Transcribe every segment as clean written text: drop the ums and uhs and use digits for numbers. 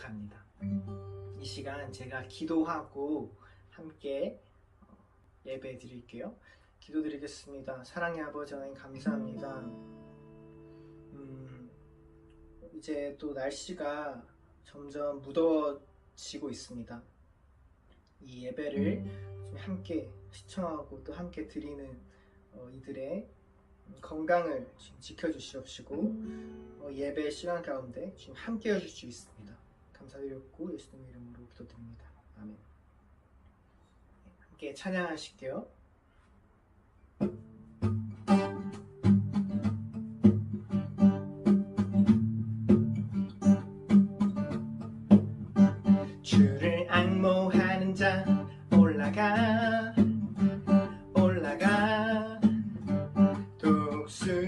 시작합니다. 이 시간 제가 기도하고 함께 예배 드릴게요. 기도드리겠습니다. 사랑의 아버지 하나님 감사합니다. 이제 또 날씨가 점점 무더워지고 있습니다. 이 예배를 함께 시청하고 또 함께 드리는 이들의 건강을 지켜주시옵시고 예배 시간 가운데 지금 함께 해주실 수 있습니다. 감사드렸고 예수님의 이름으로 기도드립니다. 아멘. 함께 찬양하실게요. 주를 앙모하는 자 올라가 독수리같이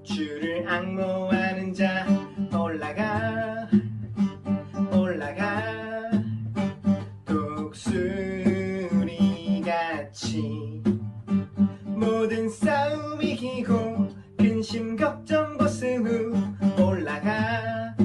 주를 앙모하는 자 올라가 독수리같이 모든 싸움 이기고 근심 걱정 벗은 후 올라가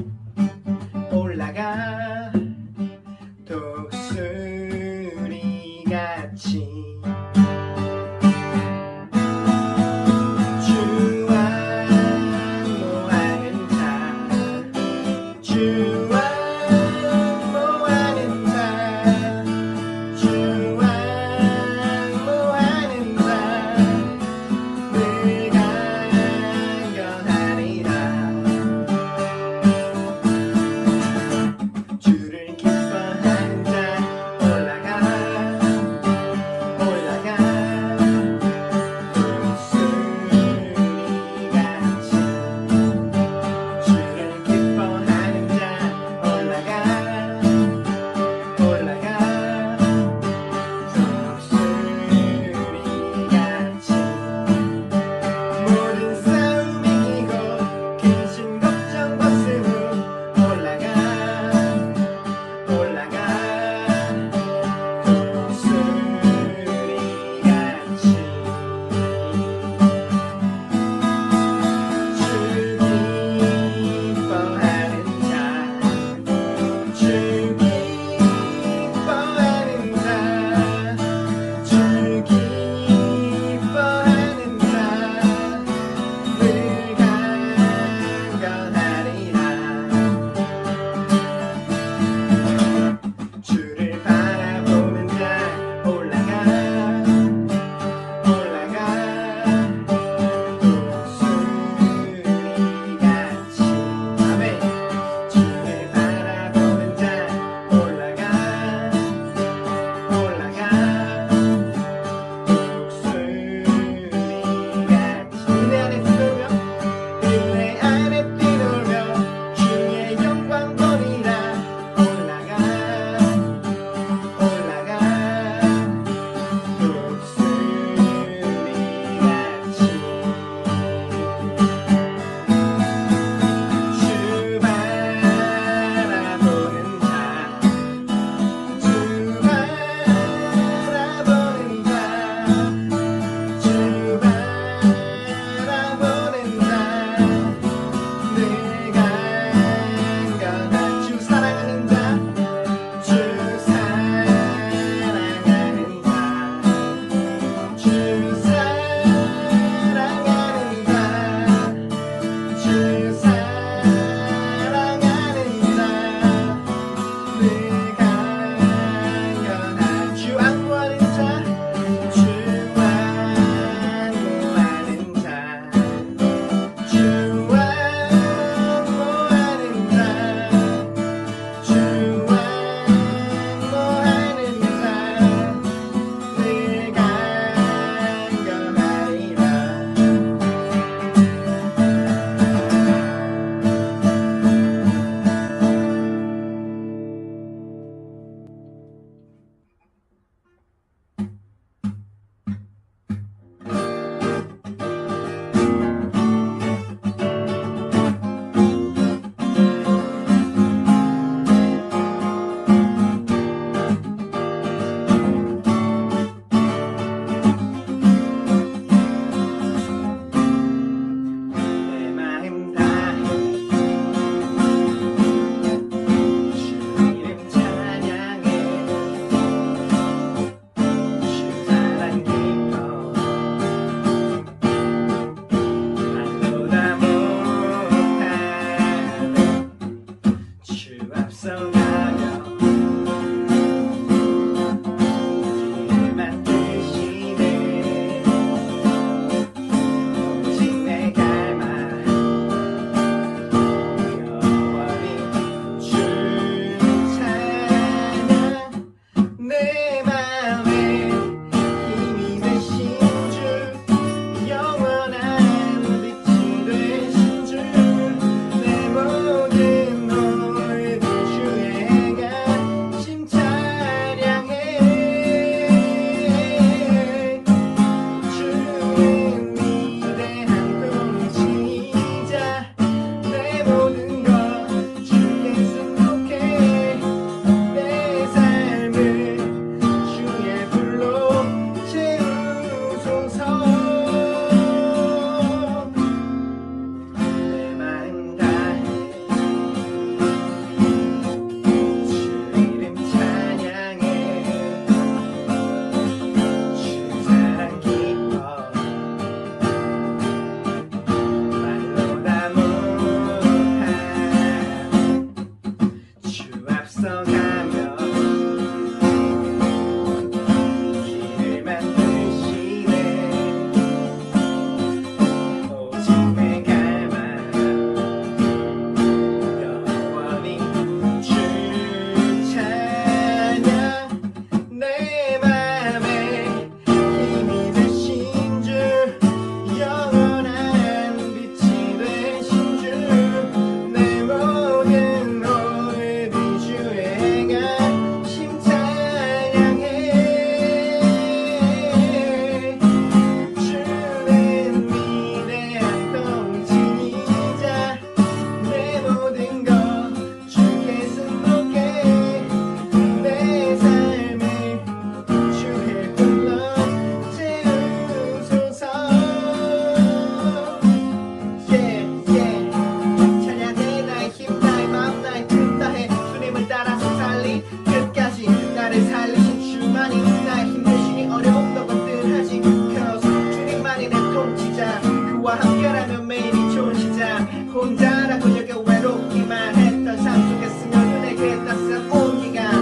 나라고 여겨 외롭기만 했던 삶 속에 스며든 내게 따스한 온기가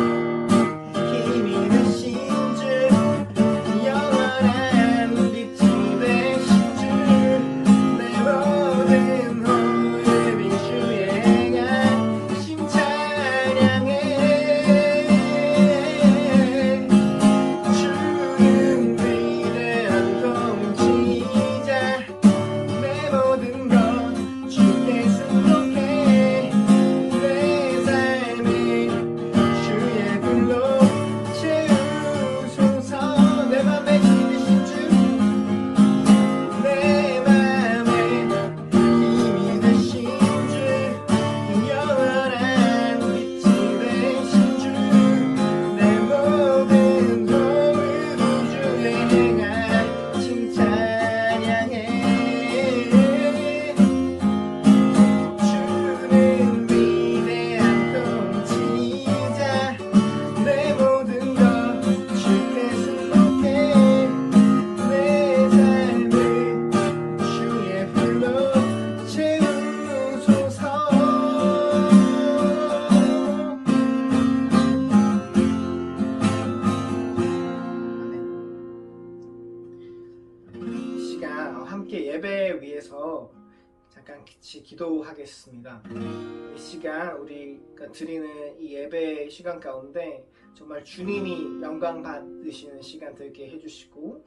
힘이 되신 줄 영원한 빛이 되신 줄 내 모든 호흡이 주의 행하심 찬양해 주는 위대한 통치자 내 모든 것 주께 승복해 내 삶을 주의 불로 채우소서 내 맘에 힘이 되신 주 내 맘에 힘이 되신 주 영원한 빛이 되신 주 내 모든 도움을 주의 행하심 찬양해 주는 위대한 통치자 내 모든 것 주께 승복해 내 삶을 주의 불로 채우소서 아멘. 이 시간 함께 예배 위해서 잠깐 같이 기도하겠습니다. 이 시간 우리가 드리는 이 예배 시간 가운데 정말 주님이 영광 받으시는 시간 되게 해주시고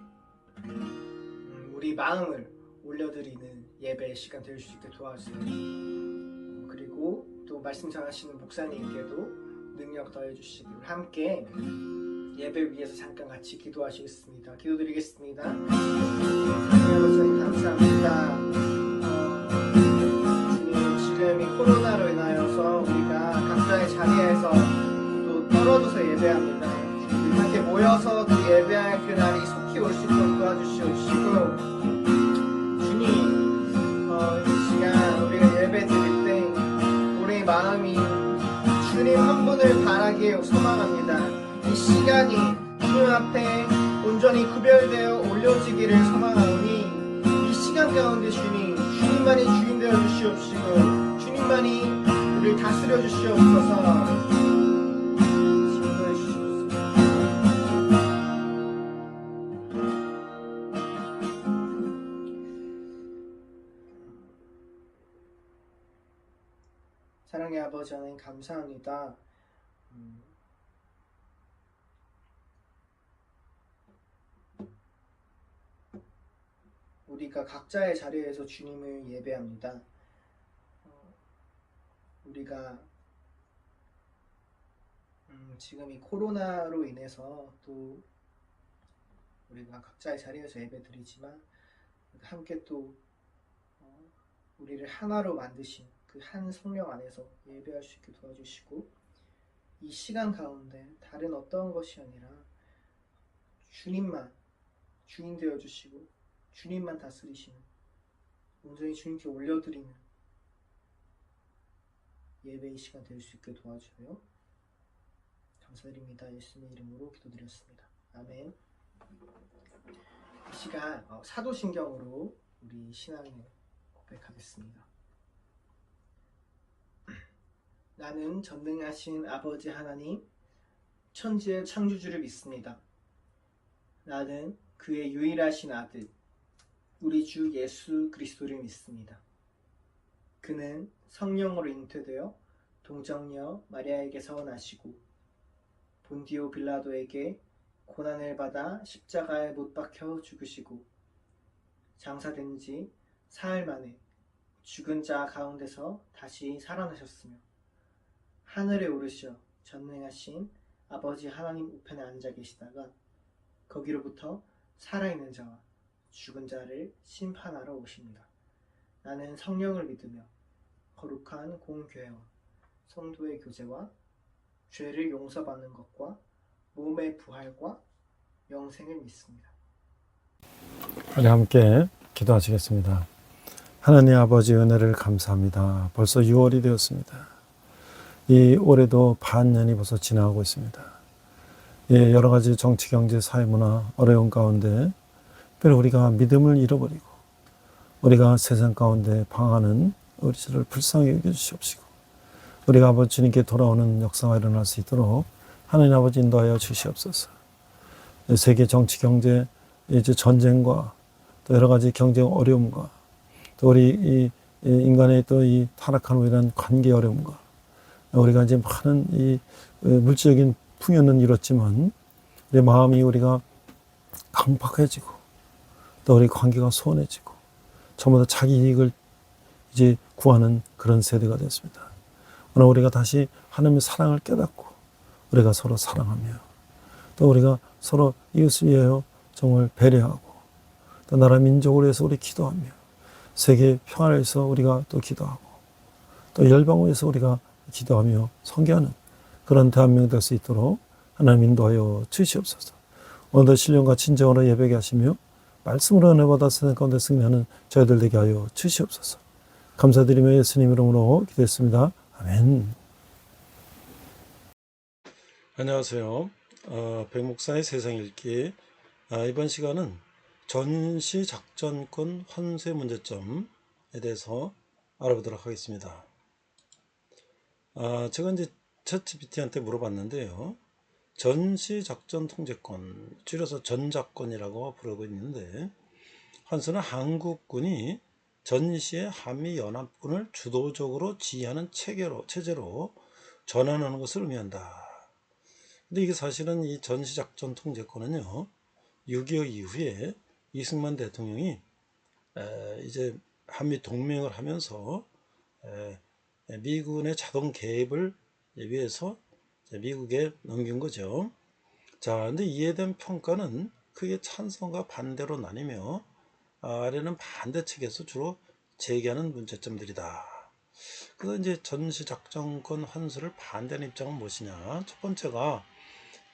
우리 마음을 올려드리는 예배 시간 될 수 있게 도와주세요. 그리고 또 말씀 전하시는 목사님께도 능력 더해주시고 함께 예배 위해서 잠깐 같이 기도하시겠습니다. 기도드리겠습니다. 하나님 감사합니다. 주님 지금 이 코로나로 인하여서 우리가 각자의 자리에서 또 떨어져서 예배합니다. 함께 모여서 그 예배할 그날이 속히 올 수 있도록 도와주시옵시고 주님 이 시간 우리가 예배 드릴 때 우리 마음이 주님 한 분을 바라기에 소망합니다. 이 시간이 주님 앞에 온전히 구별되어 올려지기를 소망하오니 이 시간 가운데 주님만이 주인 되어 주시옵시고 주님만이 우리를 다스려 주시옵소서. 지도해 주시옵소서. 사랑의 아버지 하나님 감사합니다. 우리가 각자의 자리에서 주님을 예배합니다. 우리가 지금 이 코로나로 인해서 또 우리가 각자의 자리에서 예배드리지만 함께 또 우리를 하나로 만드신 그 한 성령 안에서 예배할 수 있게 도와주시고 이 시간 가운데 다른 어떤 것이 아니라 주님만 주인 되어주시고 주님만 다스리시는 온전히 주님께 올려드리는 예배의 시간 될 수 있게 도와주세요. 감사드립니다. 예수님의 이름으로 기도드렸습니다. 아멘. 이 시간 사도신경으로 우리 신앙을 고백하겠습니다. 나는 전능하신 아버지 하나님, 천지의 창조주를 믿습니다. 나는 그의 유일하신 아들, 우리 주 예수 그리스도를 믿습니다. 그는 성령으로 잉태되어 동정녀 마리아에게서 나시고 본디오 빌라도에게 고난을 받아 십자가에 못 박혀 죽으시고 장사된 지 사흘 만에 죽은 자 가운데서 다시 살아나셨으며 하늘에 오르셔 전능하신 아버지 하나님 우편에 앉아 계시다가 거기로부터 살아있는 자와 죽은 자를 심판하러 오십니다. 나는 성령을 믿으며 거룩한 공교회와 성도의 교제와 죄를 용서받는 것과 몸의 부활과 영생을 믿습니다. 우리 함께 기도하시겠습니다. 하나님 아버지 은혜를 감사합니다. 벌써 6월이 되었습니다. 이 올해도 반년이 벌써 지나가고 있습니다. 여러 가지 정치, 경제, 사회, 문화 어려운 가운데 특별히 우리가 믿음을 잃어버리고 우리가 세상 가운데 방하는 우리를 불쌍히 여겨주시옵시고 우리가 아버지 주님께 돌아오는 역사가 일어날 수 있도록 하나님 아버지 인도하여 주시옵소서. 세계 정치 경제 이제 전쟁과 또 여러 가지 경쟁 어려움과 또 우리 이 인간의 또 이 타락한 이런 관계 어려움과 우리가 이제 많은 이 물질적인 풍요는 이뤘지만 우리 마음이 우리가 강팍해지고 또 우리 관계가 소원해지고 전부 다 자기 이익을 이제 구하는 그런 세대가 됐습니다. 오늘 우리가 다시 하나님의 사랑을 깨닫고 우리가 서로 사랑하며 또 우리가 서로 이웃을 위하여 정말 배려하고 또 나라 민족을 위해서 우리 기도하며 세계 평화를 위해서 우리가 또 기도하고 또 열방을 위해서 우리가 기도하며 선교하는 그런 대한민국 될 수 있도록 하나님 인도하여 주시옵소서. 오늘도 신령과 진정으로 예배게 하시며 말씀으로 은혜 받아 세상 가운데 승리하는 저희들 되게 하여 주시옵소서. 감사드리며 예수님 이름으로 기도했습니다. 아멘. 안녕하세요. 백목사의 세상 읽기. 이번 시간은 전시작전권 환수의 문제점에 대해서 알아보도록 하겠습니다. 제가 이제 챗GPT한테 물어봤는데요. 전시작전 통제권, 줄여서 전작권이라고 부르고 있는데, 환수는 한국군이 전시의 한미연합군을 주도적으로 지휘하는 체제로 전환하는 것을 의미한다. 근데 이게 사실은 이 전시작전 통제권은요, 6.25 이후에 이승만 대통령이 이제 한미 동맹을 하면서 미군의 자동 개입을 위해서 미국에 넘긴 거죠. 자, 근데 이에 대한 평가는 크게 찬성과 반대로 나뉘며 아래는 반대 측에서 주로 제기하는 문제점들이다. 그래서 이제 전시작전권 환수를 반대하는 입장은 무엇이냐? 첫 번째가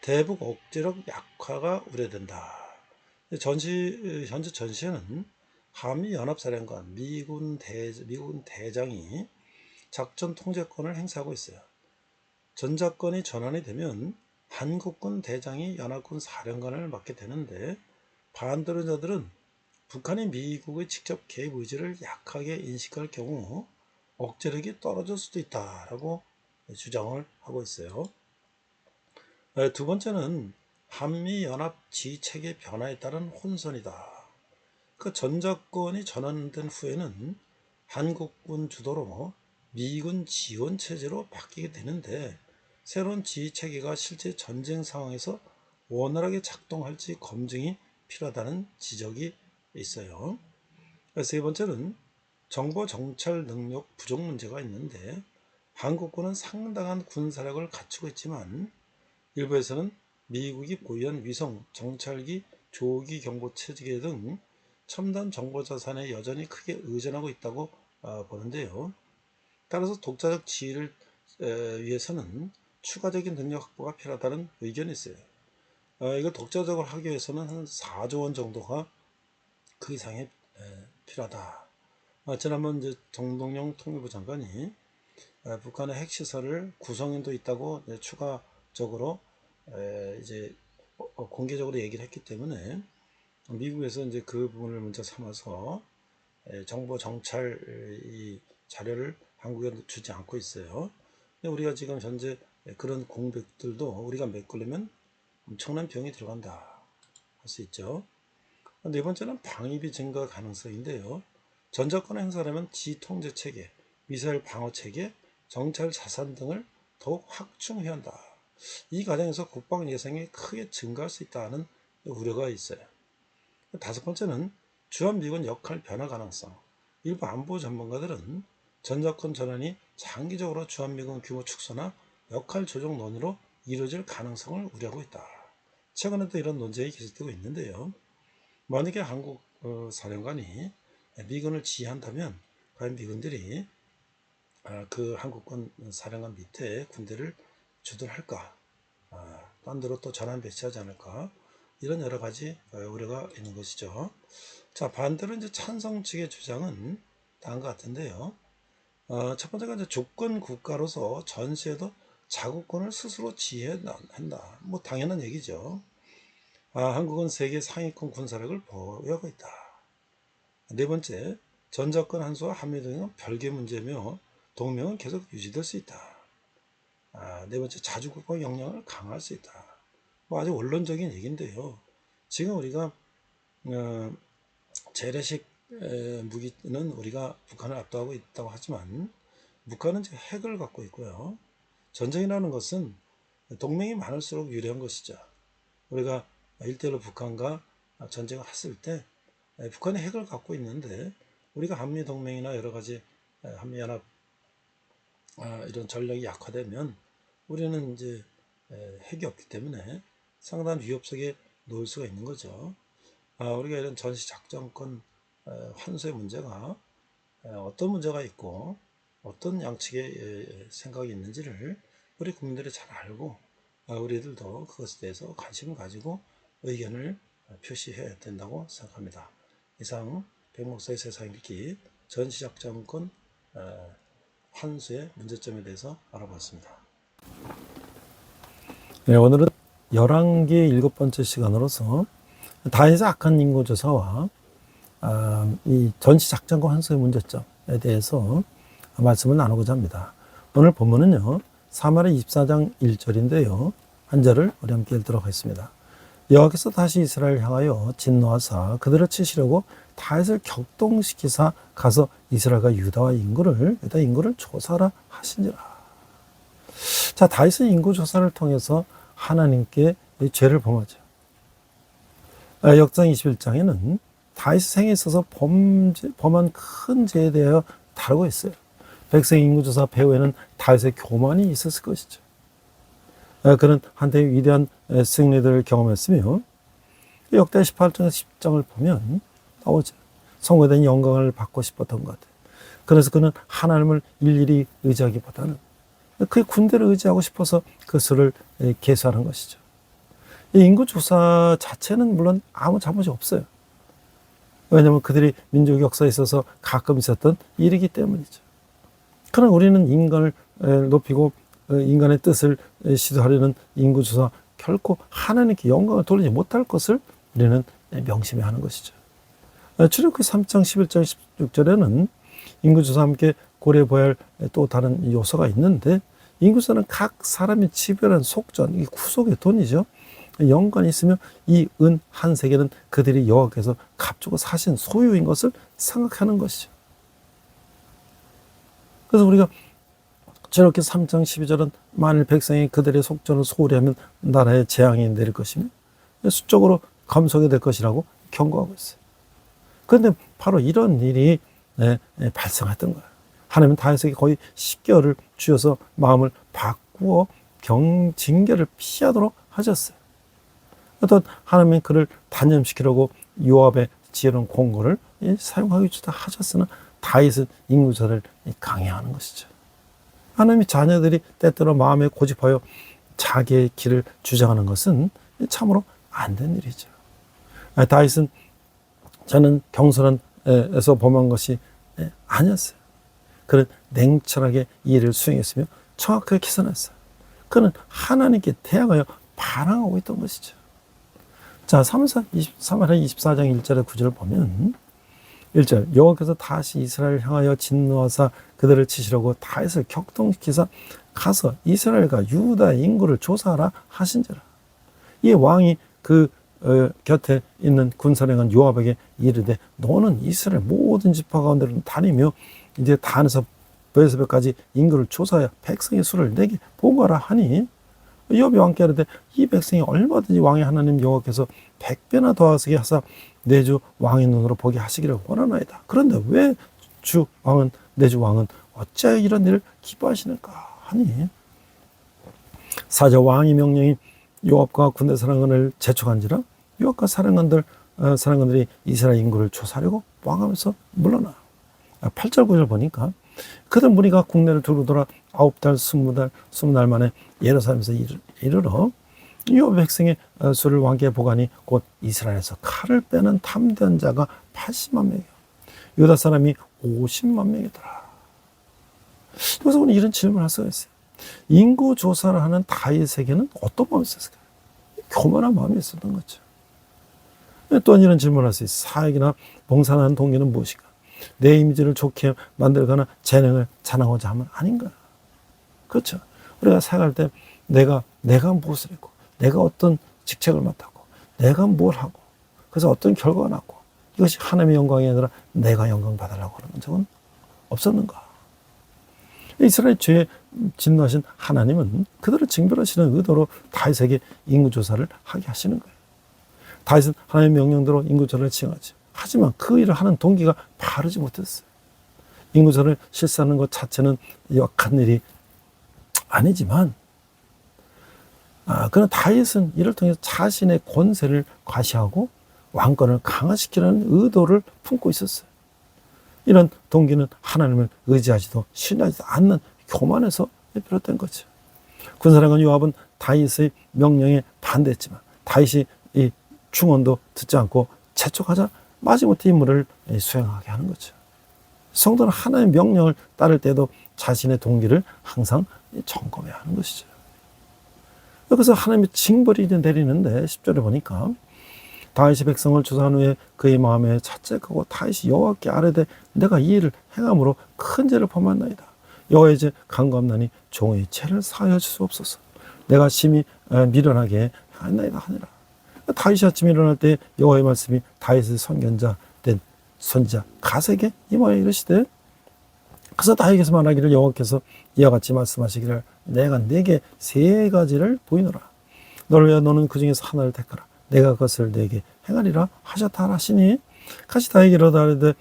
대북 억제력 약화가 우려된다. 현재 전시에는 한미연합사령관 미군 대장이 작전 통제권을 행사하고 있어요. 전작권이 전환이 되면 한국군 대장이 연합군 사령관을 맡게 되는데 반대로 자들은 북한이 미국의 직접 개입 의지를 약하게 인식할 경우 억제력이 떨어질 수도 있다라고 주장을 하고 있어요. 두 번째는 한미연합 지휘체계 변화에 따른 혼선이다. 그 전작권이 전환된 후에는 한국군 주도로 미군 지원 체제로 바뀌게 되는데 새로운 지휘체계가 실제 전쟁 상황에서 원활하게 작동할지 검증이 필요하다는 지적이 있어요. 세 번째는 정보 정찰 능력 부족 문제가 있는데 한국군은 상당한 군사력을 갖추고 있지만 일부에서는 미국이 보유한 위성, 정찰기, 조기 경보 체계 등 첨단 정보 자산에 여전히 크게 의존하고 있다고 보는데요. 따라서 독자적 지위를 위해서는 추가적인 능력 확보가 필요하다는 의견이 있어요. 이걸 독자적으로 하기 위해서는 한 4조 원 정도가 그 이상이 필요하다. 지난번 이제 정동영 통일부 장관이 북한의 핵시설을 구성인도 있다고 추가적으로 이제 공개적으로 얘기를 했기 때문에 미국에서 이제 그 부분을 문제 삼아서 정보 정찰 이 자료를 한국에 주지 않고 있어요. 근데 우리가 지금 현재 그런 공백들도 우리가 메꾸려면 엄청난 비용이 들어간다 할 수 있죠. 네 번째는 방위비 증가 가능성인데요. 전작권 행사라면 지통제 체계, 미사일 방어 체계, 정찰 자산 등을 더욱 확충해야 한다. 이 과정에서 국방 예산이 크게 증가할 수 있다는 우려가 있어요. 다섯 번째는 주한미군 역할 변화 가능성. 일부 안보 전문가들은 전작권 전환이 장기적으로 주한미군 규모 축소나 역할 조정 논의로 이루어질 가능성을 우려하고 있다. 최근에도 이런 논쟁이 계속되고 있는데요. 만약에 한국 사령관이 미군을 지휘한다면 과연 미군들이 그 한국군 사령관 밑에 군대를 주둔할까? 딴 데로 또 전환 배치하지 않을까? 이런 여러 가지 우려가 있는 것이죠. 자, 반대로 이제 찬성 측의 주장은 다음과 같은데요. 첫 번째가 이제 주권 국가로서 전시에도 자국권을 스스로 지휘해야 한다. 뭐 당연한 얘기죠. 한국은 세계 상위권 군사력을 보유하고 있다. 네 번째, 전작권 한수와 한미 동맹은 별개 문제며 동맹은 계속 유지될 수 있다. 네 번째, 자주국방 역량을 강화할 수 있다. 뭐 아주 원론적인 얘기인데요. 지금 우리가 재래식 무기는 우리가 북한을 압도하고 있다고 하지만 북한은 지금 핵을 갖고 있고요. 전쟁이라는 것은 동맹이 많을수록 유리한 것이죠. 우리가 1대1로 북한과 전쟁을 했을 때 북한이 핵을 갖고 있는데 우리가 한미동맹이나 여러 가지 한미연합 이런 전력이 약화되면 우리는 이제 핵이 없기 때문에 상당한 위협 속에 놓을 수가 있는 거죠. 우리가 이런 전시작전권 환수의 문제가 어떤 문제가 있고 어떤 양측의 생각이 있는지를 우리 국민들이 잘 알고 우리들도 그것에 대해서 관심을 가지고 의견을 표시해야 된다고 생각합니다. 이상 백목사의 세상 읽기 전시작전권 환수의 문제점에 대해서 알아봤습니다. 네, 오늘은 열왕기 7번째 시간으로서 다윗의 악한 인구조사와 이 전시작전권 환수의 문제점에 대해서 말씀을 나누고자 합니다. 오늘 본문은요, 사무엘하 24장 1절인데요. 한 절을 우리 함께 읽도록 하겠습니다. 여호와께서 다시 이스라엘을 향하여 진노하사 그들을 치시려고 다윗을 격동시키사 가서 이스라엘과 유다 인구를 조사하라 하신지라. 자, 다윗은 인구 조사를 통해서 하나님께 죄를 범하죠. 역상 21장에는 다윗 생에 있어서 범한 큰 죄에 대하여 다루고 있어요. 백성 인구조사 배후에는 다윗의 교만이 있었을 것이죠. 그는 한때 위대한 승리들을 경험했으며 역대 18장에서 10장을 보면 나오죠. 성공에 대한 영광을 받고 싶었던 것 같아요. 그래서 그는 하나님을 일일이 의지하기보다는 그의 군대를 의지하고 싶어서 그 수를 계수하는 것이죠. 이 인구조사 자체는 물론 아무 잘못이 없어요. 왜냐하면 그들이 민족 역사에 있어서 가끔 있었던 일이기 때문이죠. 그러나 우리는 인간을 높이고 인간의 뜻을 시도하려는 인구조사, 결코 하나님께 영광을 돌리지 못할 것을 우리는 명심해야 하는 것이죠. 출애굽기 3장 11절 16절에는 인구조사와 함께 고려해 보아야 할 또 다른 요소가 있는데, 인구조사는 각 사람이 지별한 속전, 이 구속의 돈이죠. 영광이 있으며 이 은 한 세계는 그들이 여호와께서 값주고 사신 소유인 것을 생각하는 것이죠. 그래서 우리가 저렇게 3장 12절은 만일 백성이 그들의 속전을 소홀히 하면 나라에 재앙이 내릴 것이며 수적으로 감소하게 될 것이라고 경고하고 있어요. 그런데 바로 이런 일이 발생했던 거예요. 하나님은 다윗에게 거의 10개월을 주셔서 마음을 바꾸어 징계를 피하도록 하셨어요. 어떤 하나님은 그를 단념시키려고 요압의 지혜로운 공고를 사용하기 주다 하셨으나 다윗은 인구조사를 강요하는 것이죠. 하나님의 자녀들이 때때로 마음에 고집하여 자기의 길을 주장하는 것은 참으로 안 된 일이죠. 다윗은 저는 경솔한에서 범한 것이 아니었어요. 그는 냉철하게 이 일을 수행했으며 정확하게 계산했어요. 그는 하나님께 대항하여 반항하고 있던 것이죠. 자, 사무엘하 24장 1절에 9절을 보면 1절, 여호와께서 다시 이스라엘을 향하여 진노하사 그들을 치시려고 다윗을 격동시키사 가서 이스라엘과 유다의 인구를 조사하라 하신지라. 이 왕이 그 곁에 있는 군사령관 요압에게 이르되 너는 이스라엘 모든 지파 가운데로 다니며 이제 단에서 베르세바까지 인구를 조사하여 백성의 수를 내게 보고하라 하니, 요압이 왕께 이르되 이 백성이 얼마든지 왕의 하나님 여호와께서 100배나 더하시게 하사 내 주 왕의 눈으로 보게 하시기를 원하나이다. 그런데 왜 주 왕은 내 주 왕은 어찌하여 이런 일을 기뻐하시는가 하니, 사자 왕의 명령이 요압과 군대 사령관을 재촉한지라 요압과 사령관들이 이스라엘 인구를 조사하려고 왕하면서 물러나. 8절 9절 보니까 그들 무리가 국내를 두루 돌아 9달 20날 만에 예루살렘에서 이르러 요압 백성의 수를 왕께 보가니 곧 이스라엘에서 칼을 빼는 탐대한 자가 80만 명이요 유다 사람이 50만 명이더라. 그래서 우리 이런 질문을 할 수가 있어요. 인구 조사를 하는 다윗에게는 어떤 마음이 있었을까요? 교만한 마음이 있었던 거죠. 또한 이런 질문을 할 수 있어요. 사역이나 봉사하는 동기는 무엇인가? 내 이미지를 좋게 만들거나 재능을 자랑하고자 하면 아닌 거야. 그렇죠. 우리가 살아갈 때 내가 무엇을 했고, 내가 어떤 직책을 맡았고, 내가 뭘 하고, 그래서 어떤 결과가 났고, 이것이 하나님의 영광이 아니라 내가 영광 받으려고 하는 적은 없었는가. 이스라엘 죄에 진노하신 하나님은 그들을 징벌하시는 의도로 다윗에게 인구조사를 하게 하시는 거예요. 다윗은 하나님의 명령대로 인구조사를 시행하죠. 하지만 그 일을 하는 동기가 바르지 못했어요. 인구조사를 실시하는 것 자체는 역한 일이 아니지만, 그러나 다윗은 이를 통해서 자신의 권세를 과시하고 왕권을 강화시키려는 의도를 품고 있었어요. 이런 동기는 하나님을 의지하지도 신뢰하지도 않는 교만에서 비롯된 거죠. 군사령관 요압은 다윗의 명령에 반대했지만 다윗이 이 충언도 듣지 않고 재촉하자 마지못해 임무를 수행하게 하는 거죠. 성도는 하나님의 명령을 따를 때도 자신의 동기를 항상 점검해야 하는 것이죠. 그래서 하나님의 징벌이 내리는데 10절에 보니까 다윗이 백성을 조사한 후에 그의 마음에 자책하고 다윗이 여호와께 아뢰되 내가 이 일을 행함으로 큰 죄를 범하나이다. 여호와의 죄 간구함나니 종의 죄를 사하여 주시옵소서. 내가 심히 미련하게 하나이다 하니라. 다윗이 아침에 일어날 때 여호와의 말씀이 다윗의 선견자 된 선지자 갓에게 임하여 이르시되, 그래서 다윗에게서 말하기를 여호와께서 이와 같이 말씀하시기를 내가 네게 세 가지를 보이노라. 너를 위하여 너는 그 중에서 하나를 택하라. 내가 그것을 네게 행하리라 하셨다 하시니, 같이 다윗에게 이르되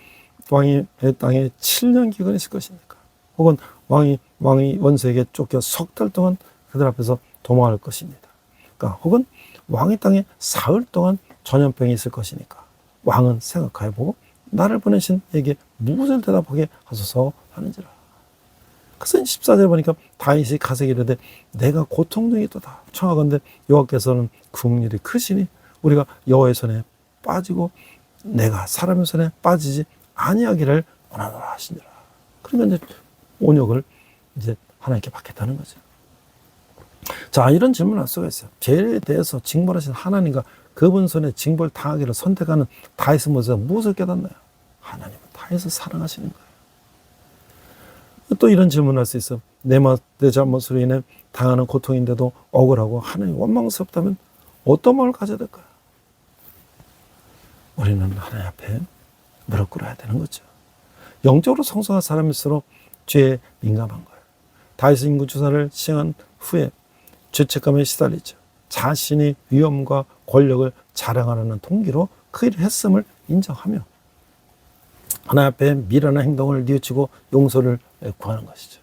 왕이 땅에 7년 기근이 있을 것입니까? 혹은 왕이 원수에게 쫓겨 석 달 동안 그들 앞에서 도망할 것입니다. 그러니까 혹은 왕이 땅에 사흘 동안 전염병이 있을 것이니까 왕은 생각하여 보고 나를 보내신 에게 무엇을 대답하게 하소서 하는지라. 그래서 14절에 보니까 다윗이 갓에게 이르되 내가 고통 중에 있도다. 청하건대 여호와께서는 긍휼이 크시니 우리가 여호와의 손에 빠지고 내가 사람의 손에 빠지지 아니하기를 원하노라 하시니라. 그러니까 이제 온역을 이제 하나님께 받겠다는 거죠. 자, 이런 질문을 할 수가 있어요. 죄에 대해서 징벌하신 하나님과 그분 손에 징벌 당하기를 선택하는 다윗의 모습에서 무엇을 깨닫나요? 하나님은 다윗을 사랑하시는 거예요. 또 이런 질문을 할 수 있어. 내 잘못으로 인해 당하는 고통인데도 억울하고 하나님 원망스럽다면 어떤 마음을 가져야 될까요? 우리는 하나님 앞에 무릎 꿇어야 되는 거죠. 영적으로 성숙한 사람일수록 죄에 민감한 거예요. 다윗의 인구조사를 시행한 후에 죄책감에 시달리죠. 자신의 위엄과 권력을 자랑하려는 동기로 그 일을 했음을 인정하며 하나님 앞에 미련한 행동을 뉘우치고 용서를 구하는 것이죠.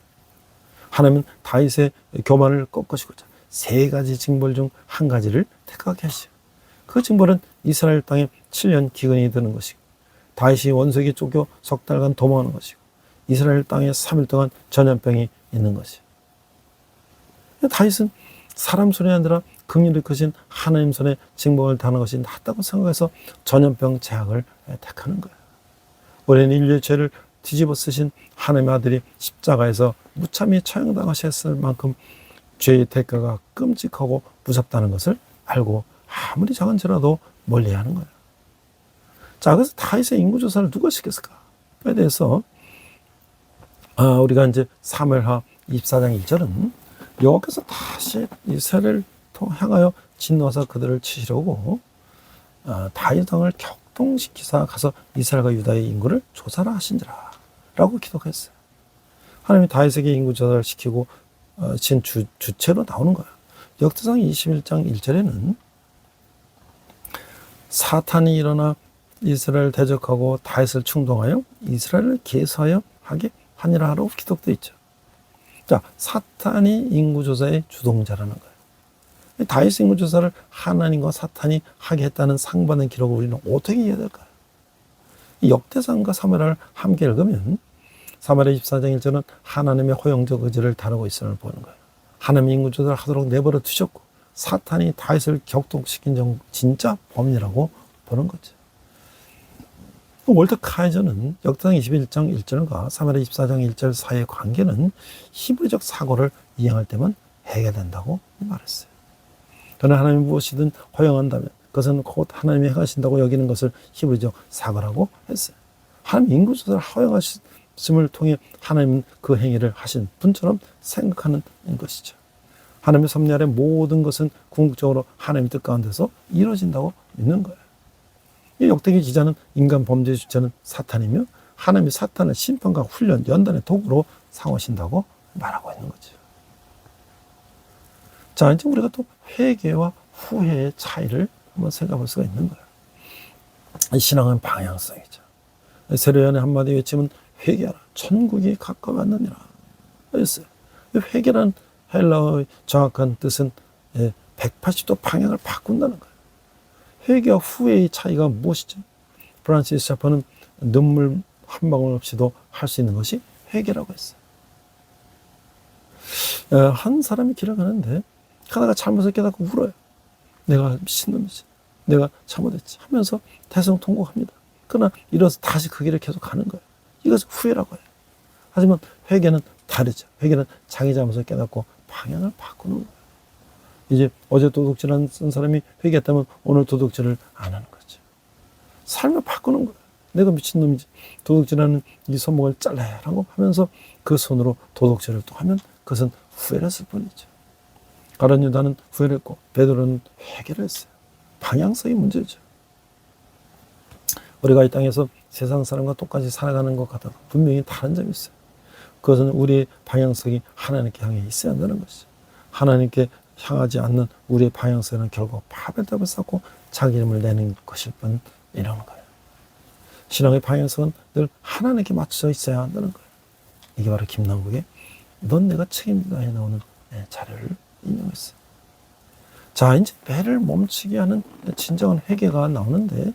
하나님은 다윗의 교만을 꺾으시고자 세 가지 징벌 중 한 가지를 택하게 하시죠. 그 징벌은 이스라엘 땅에 7년 기근이 드는 것이고, 다윗이 원수에게 쫓겨 석 달간 도망하는 것이고, 이스라엘 땅에 3일 동안 전염병이 있는 것이죠. 다윗은 사람 손이 아니라 긍휼이 크신 하나님 손에 징벌을 당하는 것이 낫다고 생각해서 전염병 제약을 택하는 거예요. 오랜 인류의 죄를 뒤집어 쓰신 하나님의 아들이 십자가에서 무참히 처형당하셨을 만큼 죄의 대가가 끔찍하고 무섭다는 것을 알고 아무리 작은 죄라도 멀리하는 거예요. 자, 그래서 다윗의 인구조사를 누가 시켰을까에 대해서 우리가 이제 사무엘하 24장 1절은 여호와께서 다시 이스라엘을 향하여 진노하사 그들을 치시려고 다윗 왕을 격동시키사 가서 이스라엘과 유다의 인구를 조사라 하신지라 라고 기록했어요. 하나님이 다윗에게 인구 조사를 시키고 진 주체로 나오는 거예요. 역대상 21장 1절에는 사탄이 일어나 이스라엘을 대적하고 다윗을 충동하여 이스라엘을 계수하여 하게 하니라 라고 기록되어 있죠. 자, 사탄이 인구조사의 주동자라는 거예요. 다윗 인구조사를 하나님과 사탄이 하게 했다는 상반된 기록을 우리는 어떻게 이해해야 될까요? 역대상과 사무엘을 함께 읽으면 사무엘 24장 1절은 하나님의 허용적 의지를 다루고 있음을 보는 거예요. 하나님의 인구조사를 하도록 내버려 두셨고 사탄이 다윗을 격동시킨 진짜 범인이라고 보는 거죠. 월터카이저는 역대상 21장 1절과 사무엘 24장 1절 사이의 관계는 히브리적 사고를 이행할 때만 해결된다고 말했어요. 그러나 하나님이 무엇이든 허용한다면 그것은 곧 하나님이 행하신다고 여기는 것을 히브리적 사고라고 했어요. 하나님 인구조사를 허용하심을 통해 하나님은 그 행위를 하신 분처럼 생각하는 것이죠. 하나님의 섭리 아래 모든 것은 궁극적으로 하나님의 뜻 가운데서 이루어진다고 믿는 거예요. 이 역대기 기자는 인간 범죄의 주체는 사탄이며 하나님이 사탄을 심판과 훈련, 연단의 도구로 삼으신다고 말하고 있는 거죠. 자, 이제 우리가 또 회개와 후회의 차이를 한번 생각해 볼 수가 있는 거예요. 신앙은 방향성이죠. 세례요한의 한마디 외침은 회개하라, 천국이 가까웠느니라. 그랬어요. 회개란 헬라어의 정확한 뜻은 180도 방향을 바꾼다는 거예요. 회개와 후회의 차이가 무엇이죠? 프란시스 샤퍼는 눈물 한 방울 없이도 할 수 있는 것이 회개라고 했어요. 한 사람이 길을 가는데 가다가 잘못을 깨닫고 울어요. 내가 미친놈이지, 내가 잘못했지 하면서 대성통곡합니다. 그러나 일어서 다시 그 길을 계속 가는 거예요. 이것을 후회라고 해요. 하지만 회개는 다르죠. 회개는 자기 잘못을 깨닫고 방향을 바꾸는 거예요. 이제 어제 도둑질한 사람이 회개했다면 오늘 도둑질을 안 하는 거죠. 삶을 바꾸는 거예요. 내가 미친놈이지, 도둑질하는 이 손목을 잘라라고 하면서 그 손으로 도둑질을 또 하면 그것은 후회를 했을 뿐이죠. 가룟 유다는 후회를 했고 베드로는 회개를 했어요. 방향성이 문제죠. 우리가 이 땅에서 세상 사람과 똑같이 살아가는 것 같아도 분명히 다른 점이 있어요. 그것은 우리의 방향성이 하나님께 향해 있어야 한다는 것이죠. 하나님께 향하지 않는 우리의 방향성은 결국 파벨탑을 쌓고 자기 이름을 내는 것일 뿐 이런 거예요. 신앙의 방향성은 늘 하나님께 맞춰져 있어야 한다는 거예요. 이게 바로 김남국의 넌 내가 책임지다에 나오는 자료를 인용했어요. 자, 이제 배를 멈추게 하는 진정한 회개가 나오는데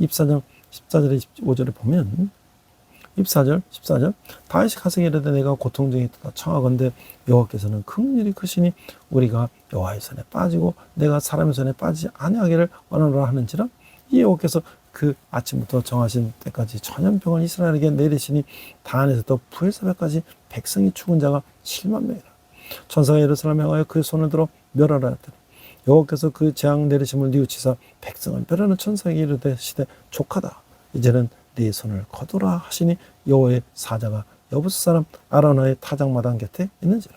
14장 14절에 15절에 보면 14절 다윗이 가서 이르되 내가 고통 중에 있다 청하건대 여호와께서는 긍휼히 크시니 우리가 여호와의 손에 빠지고 내가 사람의 손에 빠지지 아니하기를 원하노라 하는지라 이 여호와께서 그 아침부터 정하신 때까지 전염병을 이스라엘에게 내리시니 단에서부터 부엘사베까지 백성이 죽은 자가 7만 명이라. 천사가 예루살렘에 향하여 그 손을 들어 멸하라 했더니 여호와께서 그 재앙 내리심을 뉘우치사 백성을 멸하는 천사에게 이르되 시되 족하다 이제는 네 손을 거두라 하시니 여호와의 사자가 여부스 사람 아라나의 타작마당 곁에 있는지라.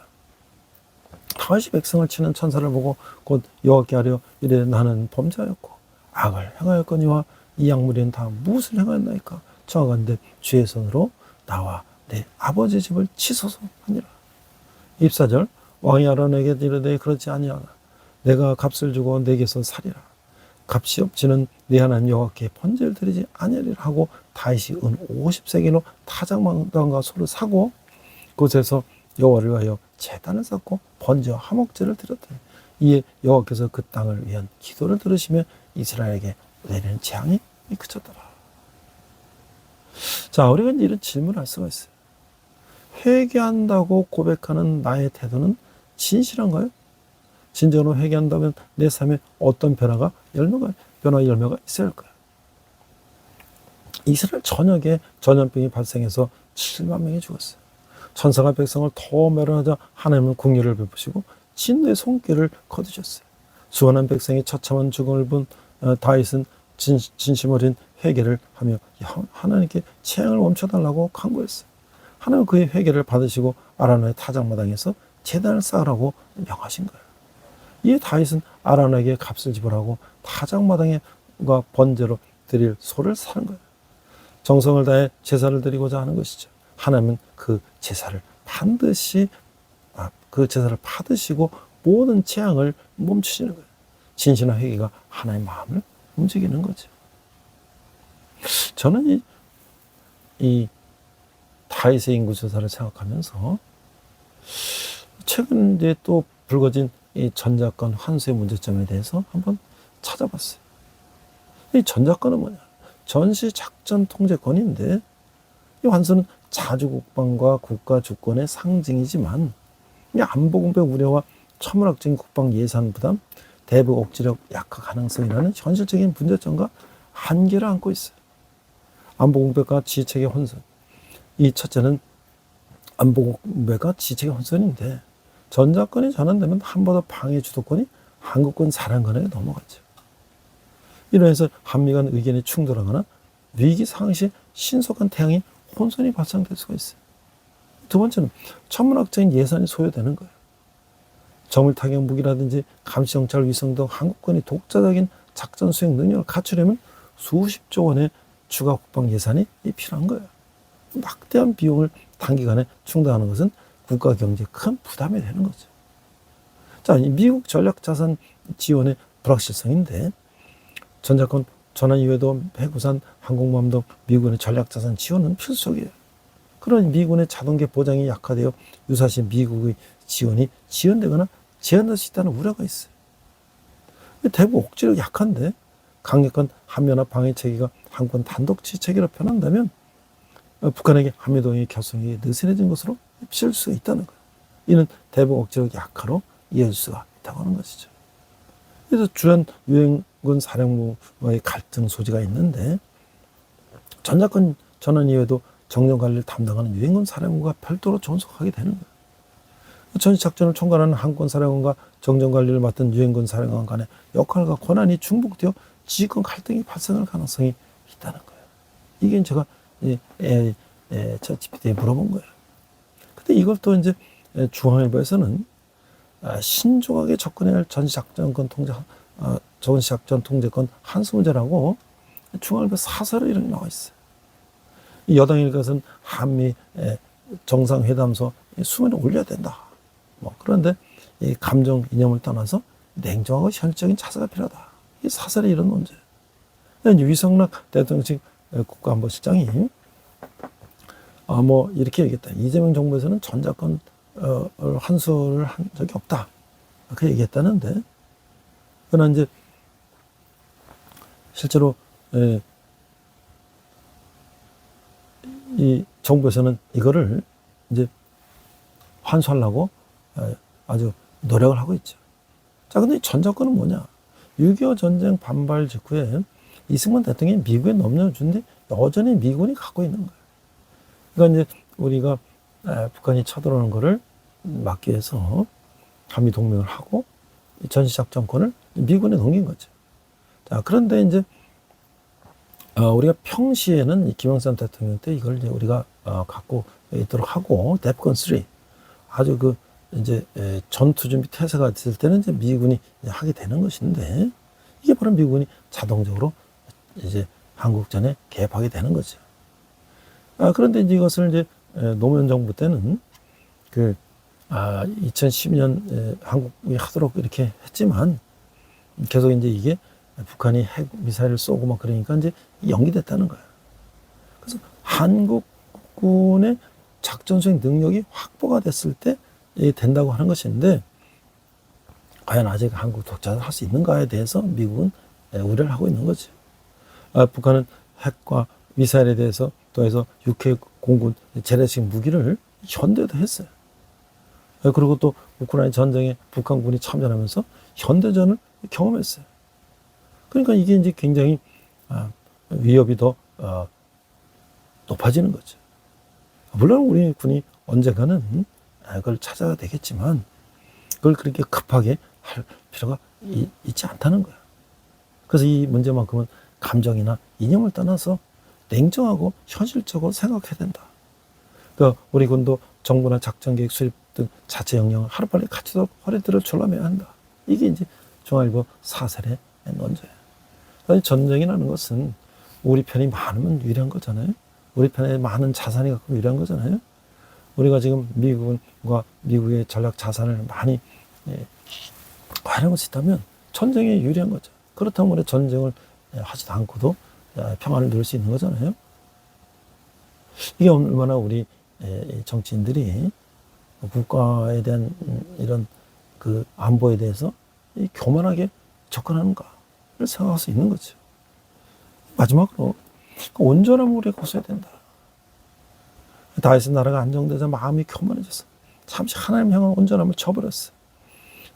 다윗이 백성을 치는 천사를 보고 곧 여호와께 하려 이르되 나는 범죄하였고 악을 행하였거니와 이 약물이는 다 무엇을 행하였나이까 청하건대 주의 손으로 나와 내 아버지 집을 치소서 하니라. 24절 왕이 아론에게 이르되 그렇지 아니하나 내가 값을 주고 내게서 살이라. 값이 없지는 네 하나님 여호와께 번제를 드리지 아니하리라 하고 다윗이 은 50세겔로 타작마당과 소를 사고 그곳에서 여호와를 위하여 제단을 쌓고 번제와 화목제를 드렸더니 이에 여호와께서 그 땅을 위한 기도를 들으시며 이스라엘에게 내리는 재앙이 그쳤더라. 자, 우리가 이런 질문을 할 수가 있어요. 회개한다고 고백하는 나의 태도는 진실한가요? 진정으로 회개한다면 내 삶에 어떤 변화 열매가 있어야 할까요? 이스라엘 전역에 전염병이 발생해서 7만 명이 죽었어요. 천사가 백성을 더 멸하자 하나님은 긍휼을 베푸시고 진노의 손길을 거두셨어요. 수많은 백성이 처참한 죽음을 본 다윗은 진심 어린 회개를 하며 하나님께 재앙을 멈춰달라고 간구했어요. 하나님은 그의 회개를 받으시고 아라노의 타작마당에서 제단을 쌓으라고 명하신 거예요. 이에 다윗은 아라노에게 값을 지불하고 타작마당과 번제로 드릴 소를 사는 거예요. 정성을 다해 제사를 드리고자 하는 것이죠. 하나님은 그 제사를 반드시 그 제사를 받으시고 모든 재앙을 멈추시는 거예요. 진실한 회개가 하나님의 마음을 움직이는 거죠. 저는 이 다윗의 인구조사를 생각하면서 최근 이제 또 불거진 이 전작권 환수의 문제점에 대해서 한번 찾아봤어요. 이 전작권은 뭐냐? 전시작전통제권인데 이 환수는 자주국방과 국가 주권의 상징이지만 이 안보공백 우려와 천문학적인 국방 예산 부담, 대북 억지력 약화 가능성이라는 현실적인 문제점과 한계를 안고 있어요. 안보공백과 지휘체계 혼선. 이 첫째는 안보공백과 지휘체계 혼선인데 전작권이 전환되면 한반도 방해 주도권이 한국군 사령관에게 넘어갔죠. 이로 해서 한미 간 의견이 충돌하거나 위기 상황 시 신속한 태양이 혼선이 발생될 수가 있어요. 두 번째는 천문학적인 예산이 소요되는 거예요. 정밀 타격 무기라든지 감시 정찰 위성 등 한국군이 독자적인 작전 수행 능력을 갖추려면 수십조 원의 추가 국방 예산이 필요한 거예요. 막대한 비용을 단기간에 충당하는 것은 국가 경제에 큰 부담이 되는 거죠. 자, 미국 전략 자산 지원의 불확실성인데 전자권 전환 이후에도 해구산, 항공모함 등 미군의 전략 자산 지원은 필수적이에요. 그런 미군의 자동계 보장이 약화되어 유사시 미국의 지원이 지연되거나 제한될 수 있다는 우려가 있어요. 대북 억지력 약한데 강력한 한미연합 방해 체계가 한권 단독지 체계로 변한다면 북한에게 한미동맹의 결성이 느슨해진 것으로 비칠 수가 있다는 거예요. 이는 대북 억지력 약화로 이어질 수가 있다고 하는 것이죠. 그래서 주한 유엔군 사령부와의 갈등 소지가 있는데 전자권 전환 이후에도 정전관리를 담당하는 유엔군 사령부가 별도로 존속하게 되는 거예요. 전시작전을 총괄하는 한권 사령관과 정전관리를 맡은 유엔군 사령관 간의 역할과 권한이 중복되어 지휘권 갈등이 발생할 가능성이 있다는 거예요. 이게 제가 ChatGPT에 물어본 거예요. 근데 이걸 또 이제 중앙일보에서는 신중하게 접근해야 할 전시작전권 통제권 한수 문제라고 중앙일보 사설에 이런 게 나와 있어요. 여당 일각은 한미 정상회담서 수면에 올려야 된다. 그런데 이 감정 이념을 떠나서 냉정하고 현실적인 자세가 필요하다. 이 사설에 이런 논제예요. 위성락 대통령직 국가안보실장이 이렇게 얘기했다. 이재명 정부에서는 전자권 한수를 한 적이 없다. 그 얘기했다는데, 그러나 이제 실제로 이 정부에서는 이거를 이제 환수하려고 아주 노력을 하고 있죠. 자, 근데 이 전자권은 뭐냐? 6.25 전쟁 반발 직후에 이승만 대통령이 미국에 넘겨준데 여전히 미군이 갖고 있는 거예요. 그러니까 이제 우리가 북한이 쳐들어오는 거를 막기 위해서 한미 동맹을 하고 전시작전권을 미군에 넘긴 거죠. 자, 그런데 이제 우리가 평시에는 김영삼 대통령 때 이걸 이제 우리가 갖고 있도록 하고 데프콘 3 아주 이제 전투 준비 태세가 됐을 때는 이제 미군이 이제 하게 되는 것인데 이게 바로 미군이 자동적으로 이제 한국전에 개입하게 되는 거죠. 그런데 이제 이것을 이제 노무현 정부 때는 2010년 한국이 하도록 이렇게 했지만 계속 이제 이게 북한이 핵 미사일을 쏘고 막 그러니까 이제 연기됐다는 거예요. 그래서 한국군의 작전 수행 능력이 확보가 됐을 때 된다고 하는 것인데 과연 아직 한국 독자를 할 수 있는가에 대해서 미국은 우려를 하고 있는 거죠. 북한은 핵과 미사일에 대해서 또해서 육해 공군 재래식 무기를 현대도 했어요. 그리고 또 우크라이나 전쟁에 북한군이 참전하면서 현대전을 경험했어요. 그러니까 이게 이제 굉장히 위협이 더 높아지는 거죠. 물론 우리 군이 언젠가는 그걸 찾아야 되겠지만 그걸 그렇게 급하게 할 필요가 있지 않다는 거예요. 그래서 이 문제만큼은 감정이나 이념을 떠나서 냉정하고 현실적으로 생각해야 된다. 그러니까 우리 군도 정부나 작전계획 수립 등 자체 역량을 하루빨리 갖추도록 허리띠를 졸라매야 한다. 이게 이제 중앙일보 사설의 논조예요. 전쟁이라는 것은 우리 편이 많으면 유리한 거잖아요. 우리 편에 많은 자산이 갖고 유리한 거잖아요. 우리가 지금 미국과 미국의 전략 자산을 많이 활용할 수 있다면 전쟁에 유리한 거죠. 그렇다면 우리 전쟁을 하지도 않고도 평화를 누릴 수 있는 거잖아요. 이게 얼마나 우리 정치인들이 국가에 대한 이런 안보에 대해서 교만하게 접근하는가를 생각할 수 있는 거죠. 마지막으로 온전함을 우리가 고수해야 된다. 다윗의 나라가 안정되자 마음이 교만해졌어. 잠시 하나님 향한 온전함을 쳐버렸어.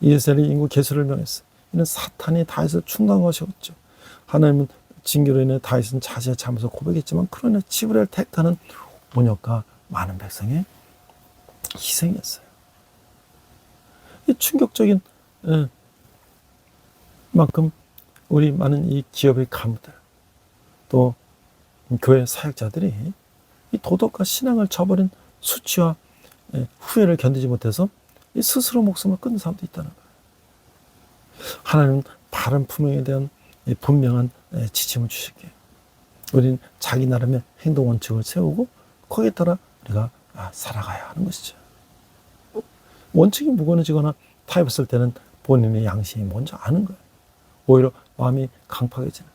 이스라엘이 인구 개수를 명했어. 이는 사탄이 다윗을 충동한 것이었죠. 하나님은 징계로 인해 다윗은 자신의 잘못을 고백했지만 그러나 지브레를 택하는 온역과 많은 백성의 희생이었어요. 이 충격적인 만큼 우리 많은 이 기업의 간부들 또 교회 사역자들이 이 도덕과 신앙을 저버린 수치와 후회를 견디지 못해서 이 스스로 목숨을 끊는 사람도 있다는 거예요. 하나님은 바른 품행에 대한 분명한 지침을 주실게요. 우리는 자기 나름의 행동 원칙을 세우고 거기에 따라 우리가 살아가야 하는 것이죠. 원칙이 무거워지거나 타협했을 때는 본인의 양심이 먼저 아는 거예요. 오히려 마음이 강팍해지는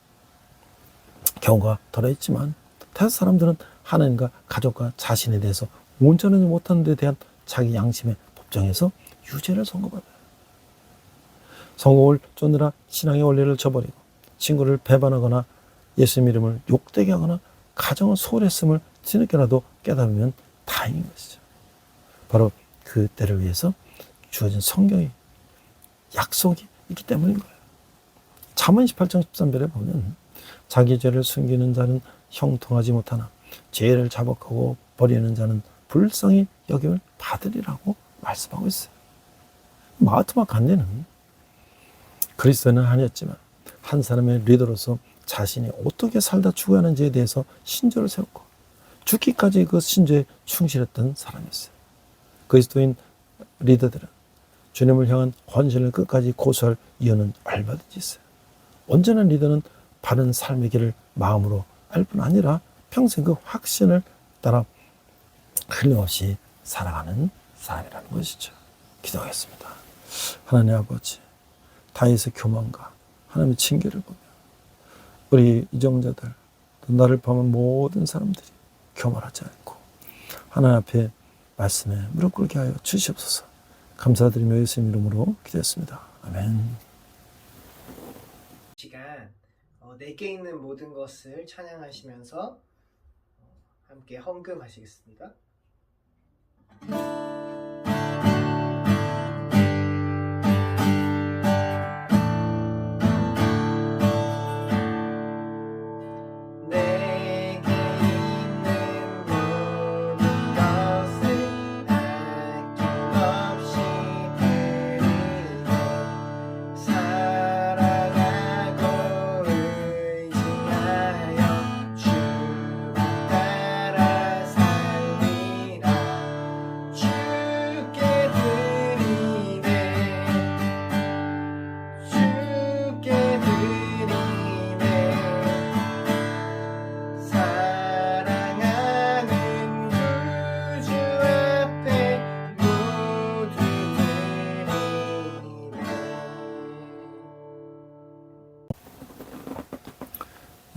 경우가 덜어 있지만 다른 사람들은 하나님과 가족과 자신에 대해서 온전하지 못하는 데 대한 자기 양심의 법정에서 유죄를 선고받아요. 성공을 쫓느라 신앙의 원리를 저버리고 친구를 배반하거나 예수님 이름을 욕되게 하거나 가정을 소홀했음을 뒤늦게라도 깨달으면 다행인 것이죠. 바로 그 때를 위해서 주어진 성경의 약속이 있기 때문인 거예요. 잠언 18장 13절에 보면 자기 죄를 숨기는 자는 형통하지 못하나 죄를 자복하고 버리는 자는 불쌍히 여김을 받으리라고 말씀하고 있어요. 마하트마 간디는 그리스도는 아니었지만 한 사람의 리더로서 자신이 어떻게 살다 죽어야 하는지에 대해서 신조를 세웠고 죽기까지 그 신조에 충실했던 사람이었어요. 그리스도인 리더들은 주님을 향한 헌신을 끝까지 고수할 이유는 얼마든지 있어요. 온전한 리더는 바른 삶의 길을 마음으로 알 뿐 아니라 평생 그 확신을 따라 끊임없이 살아가는 사람이라는 것이죠. 기도하겠습니다. 하나님 아버지, 다윗의 교만과 하나님의 징계를 보며 우리 이정자들, 또 나를 포함한 모든 사람들이 교만하지 않고 하나님 앞에 말씀에 무릎 꿇게 하여 주시옵소서. 감사드리며 예수님 이름으로 기도했습니다. 아멘. 시간 내게 있는 모든 것을 찬양하시면서 함께 헌금하시겠습니다.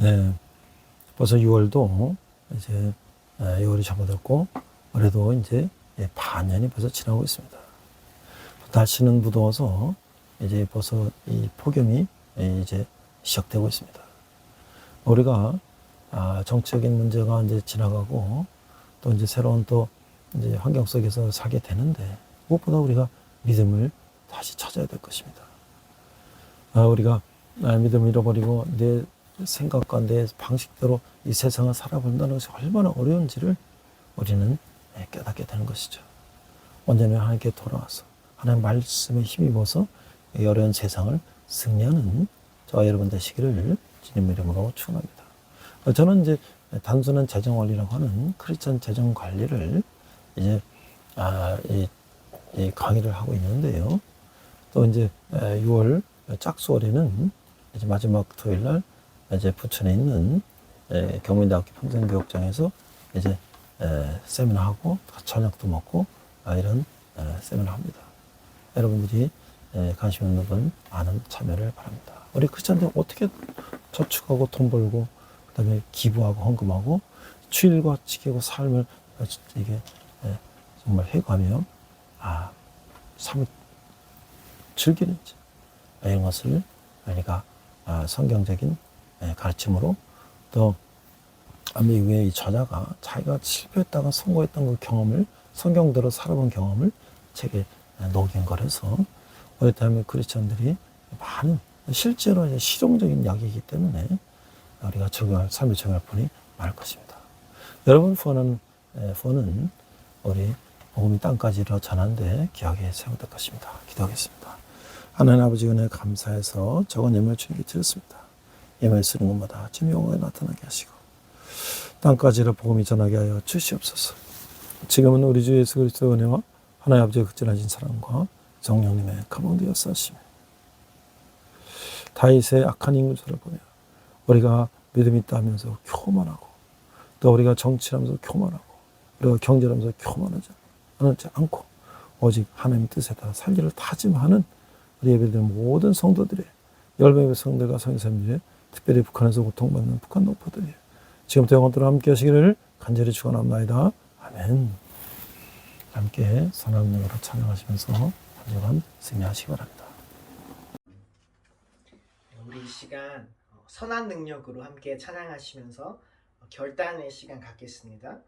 네, 벌써 6월도 이제 6월이 접어들고 올해도 이제 반년이 벌써 지나고 있습니다. 날씨는 무더워서 이제 벌써 이 폭염이 이제 시작되고 있습니다. 우리가 정치적인 문제가 이제 지나가고 또 이제 새로운 또 이제 환경 속에서 살게 되는데 무엇보다 우리가 믿음을 다시 찾아야 될 것입니다. 우리가 믿음을 잃어버리고 내 생각과 내 방식대로 이 세상을 살아본다는 것이 얼마나 어려운지를 우리는 깨닫게 되는 것이죠. 언제나 하나님께 돌아와서 하나님 말씀에 힘입어서 이 어려운 세상을 승리하는 저와 여러분 되시기를 주님 이름으로 축원합니다. 저는 이제 단순한 재정 관리라고 하는 크리스천 재정 관리를 이제 이 강의를 하고 있는데요. 또 이제 6월 짝수월에는 이제 마지막 토요일 날 이제 부천에 있는 경민대학교 평생교육장에서 이제 세미나하고 저녁도 먹고 이런 세미나 합니다. 여러분들이 관심 있는 분 많은 참여를 바랍니다. 우리 크리스천들 어떻게 저축하고 돈 벌고 그다음에 기부하고 헌금하고 주일과 지키고 삶을 이게 정말 해가며 삶을 즐기는지 이런 것을 우리가 성경적인 가르침으로 또 미국의 이 저자가 자기가 실패했다가 성공했던 그 경험을 성경대로 살아본 경험을 책에 녹인 거라서 우리 대한민국 크리스천들이 많은 실제로 이제 실용적인 이야기이기 때문에 우리가 적용할 삶을 적용할 분이 많을 것입니다. 여러분 후원은 우리 복음이 땅까지 이르러 전하는데 귀하게 사용될 것입니다. 기도하겠습니다. 하나님 아버지 은혜 감사해서 적은 예물 주님께 드렸습니다. 예물 쓰는 것마다 주님 영광에 나타나게 하시고 땅까지를 복음이 전하게 하여 주시옵소서. 지금은 우리 주 예수 그리스도의 은혜와 하나님 아버지의 극진하신 사랑과 성령님의 가봉되었사시며 다윗의 악한 인구들을 보며 우리가 믿음이 있다 하면서 교만하고 또 우리가 정치하면서 교만하고 우리가 경제하면서 교만하지 않고 오직 하나님의 뜻에 따라 살기를 다짐하는 우리 예배드리는 모든 성도들의 열매의 성들과 성인사님들의 특별히 북한에서 고통받는 북한 농포들이 지금부터 영원토록 함께 하시기를 간절히 축원합니다. 아멘. 함께 선한 능력으로 찬양하시면서 한 주간 승리하시기 바랍니다. 우리 이 시간 선한 능력으로 함께 찬양하시면서 결단의 시간 갖겠습니다.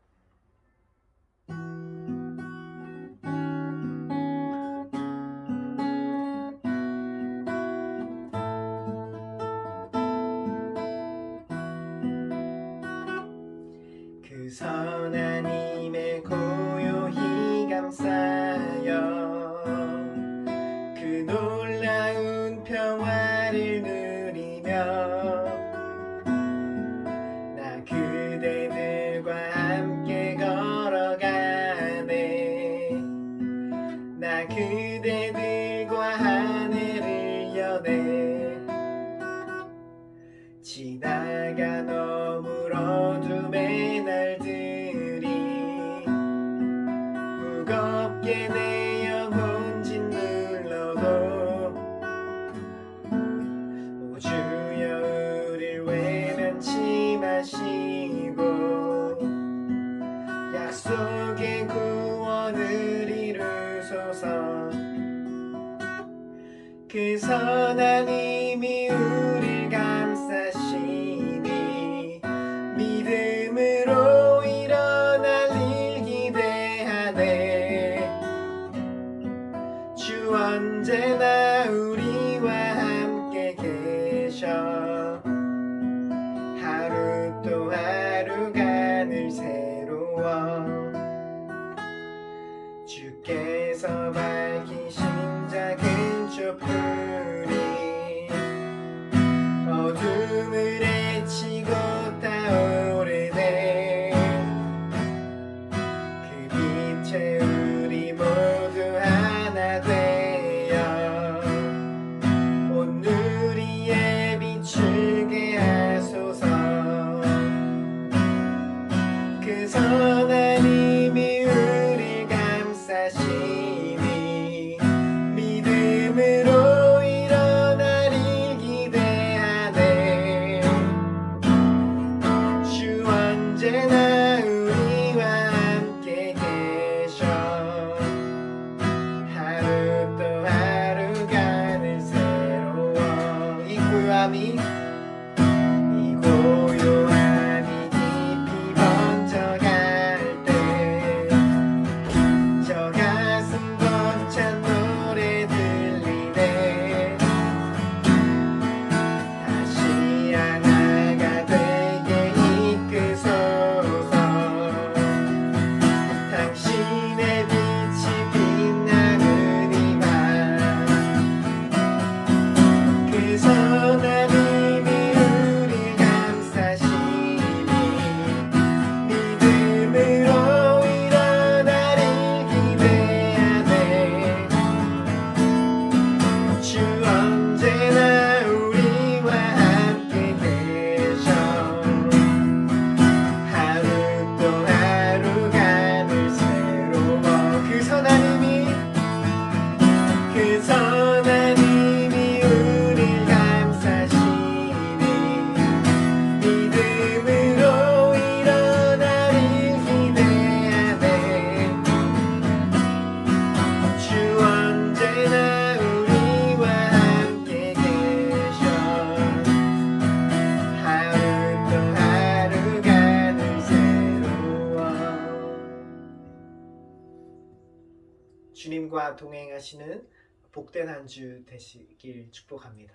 그 선한 힘에 고요히 감싸여 그 놀라운 평화를 누리며 나 그대들과 함께 걸어가네 나 그대들과 하늘을 여네 지나가 너물 어둠의 날들이 무겁게 내 영혼 짓눌러도 오 주여 우릴 외면치 마시고 약속의 구원을 이루소서 그 선한 힘이 우릴 감싸시니 믿음으로 일어날 일 기대하네 주 언제나 우리와 함께 계셔 하루 또 하루가 늘 새로워 주께서 밝히신 작은 촛불이 어둠을 헤치고 타오르네 그 빛에 우리 모두 하나 되어 온 누리에 비추게 하소서 그 선한 힘이 우릴 감싸시니 믿음으로 일어날 일 기대하네 주 언제나 우리와 함께 계셔 하루 또 하루가 늘 새로워 이 고요함이 깊이 번져갈 때 저 가슴 벅찬 노래 들리네 다시 하나가 되게 이끄소서 당신의 빛이 빛나는 이밤 그 선한 힘이 우릴 감싸시니 믿음으로 일어날 일 기대하네 주 언제나 우리와 함께 계셔 하루 또 하루가 늘 새로워 그 선한 힘이 우릴 감싸시니 믿음으로 일어날 일 기대하네 주 언제나 우리와 함께 계셔 하루 또 하루가 늘 새로워 주님과 동행하시는 복된 한 주 되시길 축복합니다.